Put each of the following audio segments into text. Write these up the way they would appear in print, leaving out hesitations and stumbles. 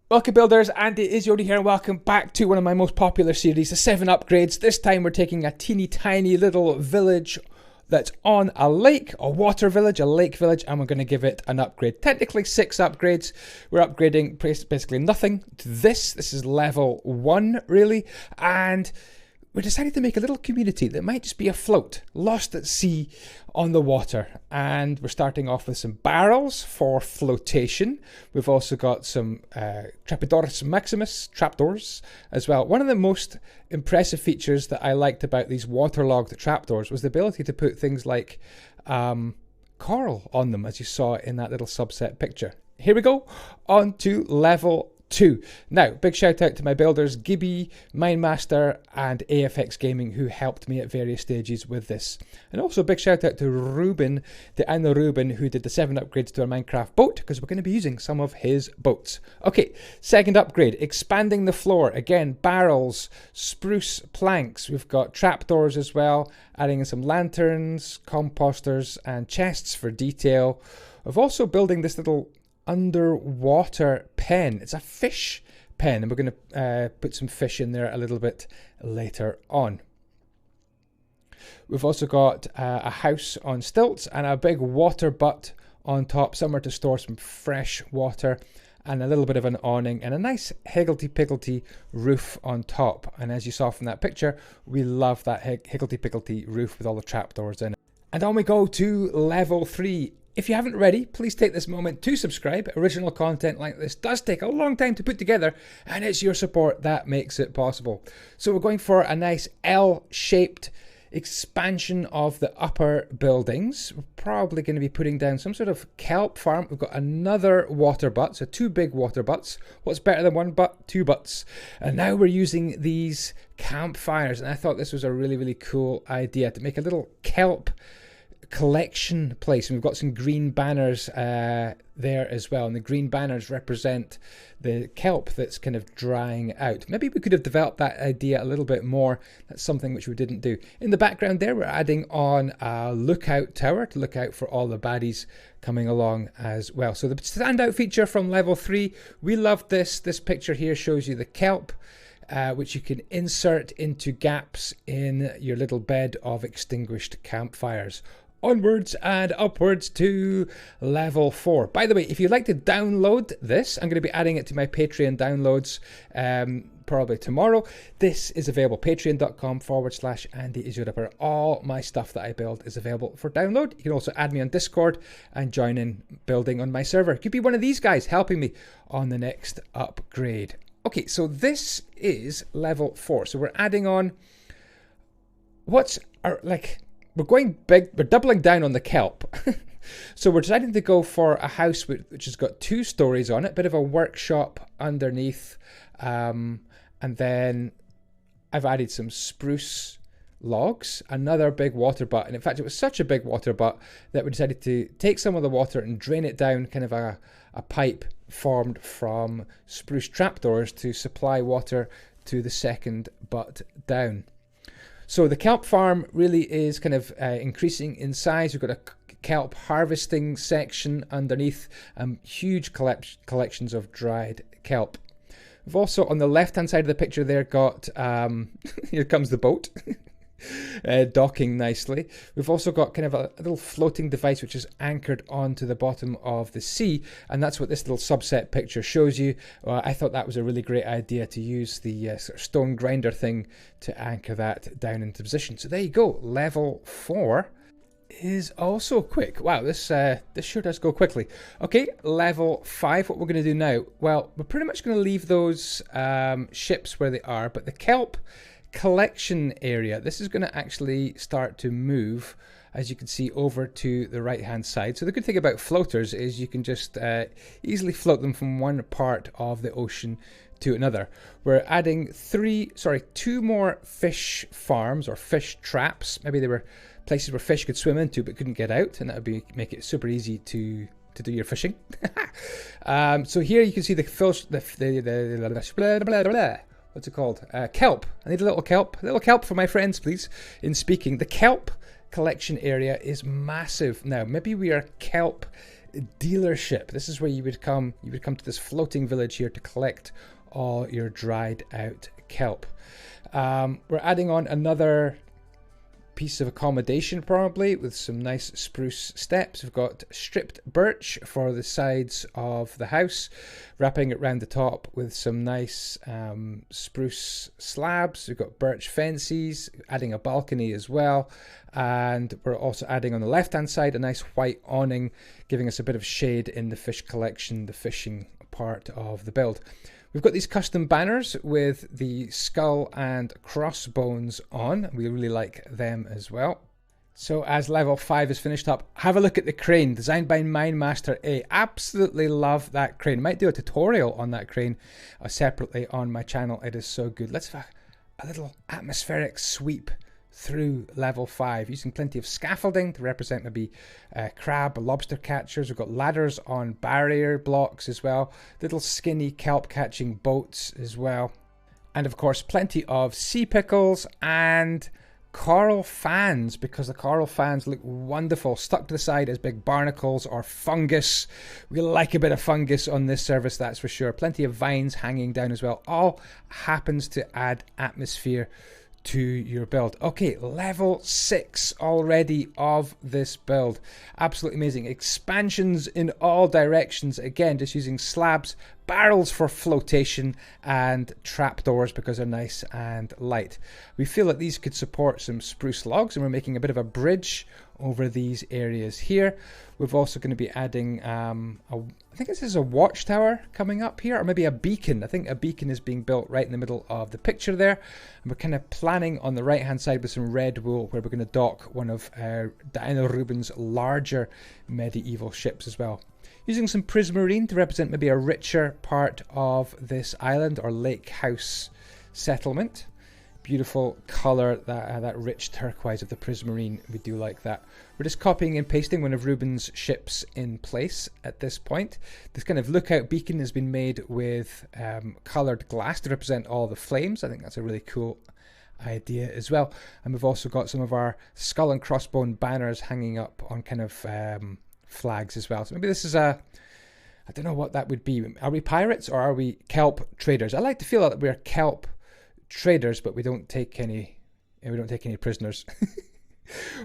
Welcome builders, Andyisyoda here and welcome back to one of my most popular series, the 7 upgrades. This time we're taking a teeny tiny little village that's on a lake, a water village, a lake village, and we're going to give it an upgrade. Technically 6 upgrades. We're upgrading basically nothing to this. This is level 1 really, and we decided to make a little community that might just be afloat, lost at sea on the water. And we're starting off with some barrels for flotation. We've also got some Trapdoors Maximus trapdoors as well. One of the most impressive features that I liked about these waterlogged trapdoors was the ability to put things like coral on them, as you saw in that little subset picture. Here we go, on to level 2. Now, big shout out to my builders, Gibby, Mindmaster and AFX Gaming, who helped me at various stages with this. And also big shout out to Ruben, the Anno Ruben, who did the 7 upgrades to our Minecraft boat, because we're going to be using some of his boats. Okay, second upgrade, expanding the floor. Again, barrels, spruce planks. We've got trapdoors as well, adding in some lanterns, composters and chests for detail. We're also building this little underwater pen. It's a fish pen, and we're going to put some fish in there a little bit later on. We've also got a house on stilts and a big water butt on top, somewhere to store some fresh water, and a little bit of an awning and a nice higgledy-piggledy roof on top. And as you saw from that picture, we love that higgledy-piggledy roof with all the trapdoors in it. And on we go to level 3. If you haven't already, please take this moment to subscribe. Original content like this does take a long time to put together, and it's your support that makes it possible. So we're going for a nice L-shaped expansion of the upper buildings. We're probably going to be putting down some sort of kelp farm. We've got another water butt, so 2 big water butts. What's better than 1 butt? 2 butts. And now we're using these campfires, and I thought this was a really, really cool idea to make a little kelp collection place. And we've got some green banners there as well, and the green banners represent the kelp that's kind of drying out. Maybe we could have developed that idea a little bit more. That's something which we didn't do. In the background there, we're adding on a lookout tower to look out for all the baddies coming along as well. So the standout feature from level 3, we loved this. This picture here shows you the kelp, which you can insert into gaps in your little bed of extinguished campfires. Onwards and upwards to level 4. By the way, if you'd like to download this, I'm going to be adding it to my Patreon downloads probably tomorrow. This is available, patreon.com/Andyisyoda, where all my stuff that I build is available for download. You can also add me on Discord and join in building on my server. You could be one of these guys helping me on the next upgrade. Okay, so this is level 4. So we're adding on what's our, we're going big, we're doubling down on the kelp. So we're deciding to go for a house which has got 2 stories on it, bit of a workshop underneath, and then I've added some spruce logs, another big water butt, and in fact it was such a big water butt that we decided to take some of the water and drain it down, kind of a pipe formed from spruce trapdoors to supply water to the second butt down. So the kelp farm really is kind of increasing in size. We've got a kelp harvesting section underneath, huge collections of dried kelp. We've also, on the left-hand side of the picture there, got, here comes the boat, docking nicely. We've also got kind of a little floating device which is anchored onto the bottom of the sea, and that's what this little subset picture shows you. I thought that was a really great idea to use the sort of stone grinder thing to anchor that down into position. So there you go, level 4 is also quick. Wow, this sure does go quickly. Okay, level 5, what we're going to do now? Well, we're pretty much going to leave those ships where they are, but the kelp collection area, this is going to actually start to move, as you can see, over to the right hand side. So the good thing about floaters is you can just easily float them from one part of the ocean to another. We're adding 2 more fish farms or fish traps. Maybe they were places where fish could swim into but couldn't get out, and that would make it super easy to do your fishing. So here you can see the fish, what's it called? Kelp. I need a little kelp. A little kelp for my friends, please, in speaking. The kelp collection area is massive. Now, maybe we are kelp dealership. This is where you would come to this floating village here to collect all your dried out kelp. We're adding on another piece of accommodation, probably with some nice spruce steps. We've got stripped birch for the sides of the house, wrapping it around the top with some nice spruce slabs. We've got birch fences, adding a balcony as well, and we're also adding on the left hand side a nice white awning, giving us a bit of shade in the fish collection, the fishing part of the build. We've got these custom banners with the skull and crossbones on. We really like them as well. So as level 5 is finished up, have a look at the crane designed by Minemaster A. Absolutely love that crane. I might do a tutorial on that crane separately on my channel. It is so good. Let's have a little atmospheric sweep through level 5 using plenty of scaffolding to represent maybe crab or lobster catchers. We've got ladders on barrier blocks as well, little skinny kelp catching boats as well, and of course plenty of sea pickles and coral fans, because the coral fans look wonderful stuck to the side as big barnacles or fungus. We like a bit of fungus on this service, that's for sure. Plenty of vines hanging down as well. All happens to add atmosphere to your build. Okay, level 6 already of this build. Absolutely amazing. Expansions in all directions. Again, just using slabs, barrels for flotation, and trapdoors because they're nice and light. We feel that these could support some spruce logs, and we're making a bit of a bridge over these areas here. We're also going to be adding I think this is a watchtower coming up here, or maybe a beacon. I think a beacon is being built right in the middle of the picture there, and we're kind of planning on the right hand side with some red wool where we're going to dock one of Diana Rubin's larger medieval ships as well. Using some prismarine to represent maybe a richer part of this island or lake house settlement. Beautiful colour, that rich turquoise of the prismarine. We do like that. We're just copying and pasting one of Rubin's ships in place at this point. This kind of lookout beacon has been made with coloured glass to represent all the flames. I think that's a really cool idea as well. And we've also got some of our skull and crossbone banners hanging up on kind of flags as well. So maybe this is I don't know what that would be. Are we pirates or are we kelp traders? I like to feel that we're kelp traders, but we don't take any prisoners.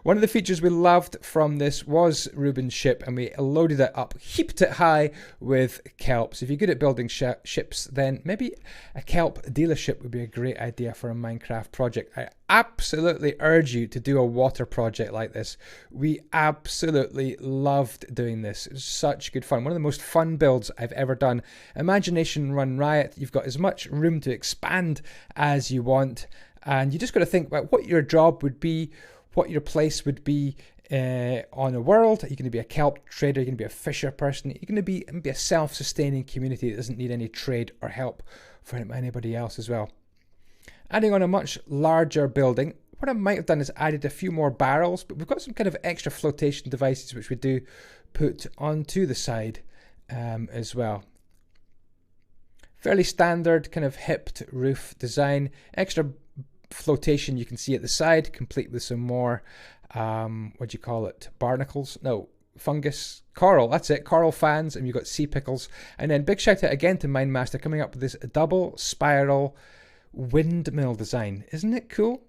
One of the features we loved from this was Rubin's ship, and we loaded it up, heaped it high with kelp. So if you're good at building ships, then maybe a kelp dealership would be a great idea for a Minecraft project. I absolutely urge you to do a water project like this. We absolutely loved doing this. It was such good fun. One of the most fun builds I've ever done. Imagination run riot. You've got as much room to expand as you want, and you just got to think about what your job would be, what your place would be on a world. Are you going to be a kelp trader? Are you going to be a fisher person? Are you going to be maybe a self-sustaining community that doesn't need any trade or help from anybody else as well? Adding on a much larger building, what I might have done is added a few more barrels, but we've got some kind of extra flotation devices which we do put onto the side as well. Fairly standard kind of hipped roof design. Extra flotation you can see at the side, complete with some more what do you call it, barnacles, no, fungus, coral, that's it, coral fans, and you've got sea pickles. And then big shout out again to Minemaster coming up with this double spiral windmill design. Isn't it cool?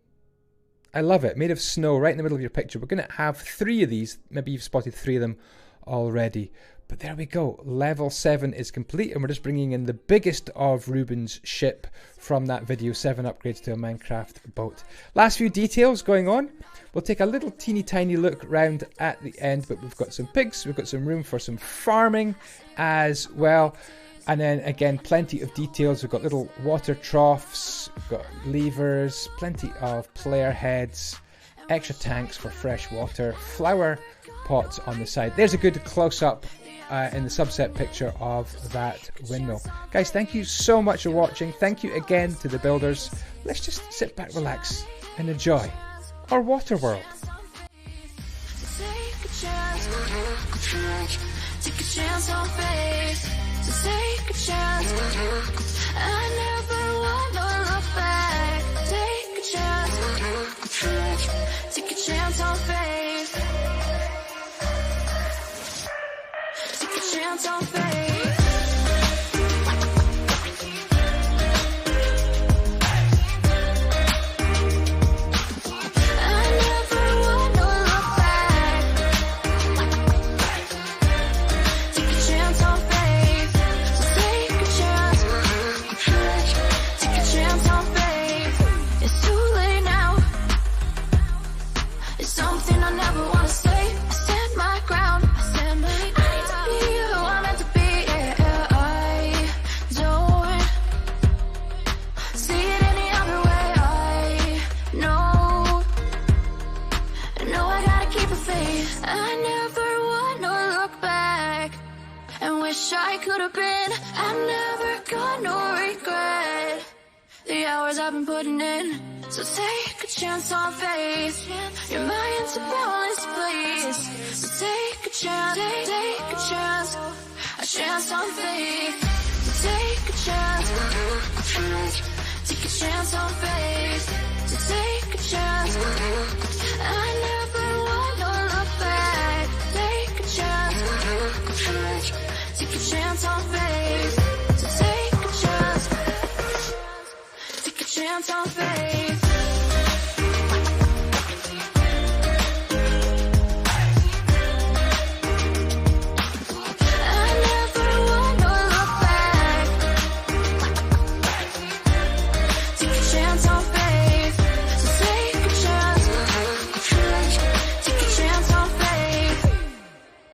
I love it. Made of snow right in the middle of your picture. We're going to have 3 of these. Maybe you've spotted 3 of them already. But there we go. Level 7 is complete, and we're just bringing in the biggest of Rubin's ship from that video, 7 upgrades to a Minecraft boat. Last few details going on. We'll take a little teeny tiny look round at the end, but we've got some pigs, we've got some room for some farming as well. And then again, plenty of details. We've got little water troughs, we've got levers, plenty of player heads, extra tanks for fresh water, flower pots on the side. There's a good close-up in the subset picture of that windmill. Guys, thank you so much for watching. Thank you again to the builders. Let's just sit back, relax, and enjoy our water world. Take a chance on faith. Take a chance. I never wanna look back. Take a chance. Take a chance on faith. chance on faith. I never wanna look back. Take a chance on faith. So take a chance. Take a chance on faith. It's too late now. It's something I never wanna say. I stand my ground. I stand my ground. I need to be who I'm meant to be. Yeah, I don't see it any other way. I know I gotta keep the faith. I never wanna look back and wish I could have been. I'm never gonna regret the hours I've been putting in. So take a chance on faith. Your mind's a boundless place. So take a chance, take a chance on faith. So take a chance, take a chance on faith. So take a chance. I never wanna look back. Take a chance, take a chance on faith. So take a chance on faith.